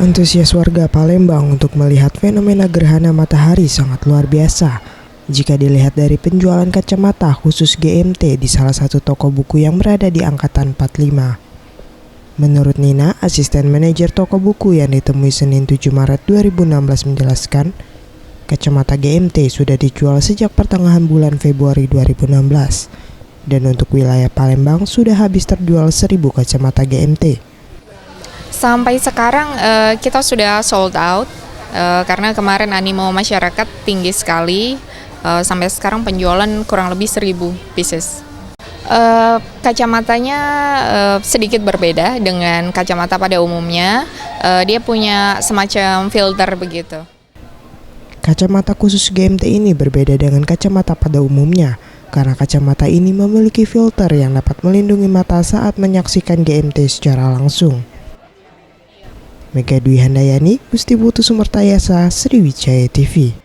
Antusias warga Palembang untuk melihat fenomena gerhana matahari sangat luar biasa. Jika dilihat dari penjualan kacamata khusus GMT di salah satu toko buku yang berada di angkatan 45. Menurut Nina, asisten manajer toko buku yang ditemui Senin 7 Maret 2016 menjelaskan, kacamata GMT sudah dijual sejak pertengahan bulan Februari 2016. Dan untuk wilayah Palembang sudah habis terjual 1000 kacamata GMT. Sampai sekarang kita sudah sold out karena kemarin animo masyarakat tinggi sekali. Sampai sekarang penjualan kurang lebih 1000 pieces. Kacamatanya sedikit berbeda dengan kacamata pada umumnya. Dia punya semacam filter begitu. Kacamata khusus GMT ini berbeda dengan kacamata pada umumnya karena kacamata ini memiliki filter yang dapat melindungi mata saat menyaksikan GMT secara langsung. Mega Dwi Handayani, Gusti Putu Sumertayasa, Sriwijaya TV.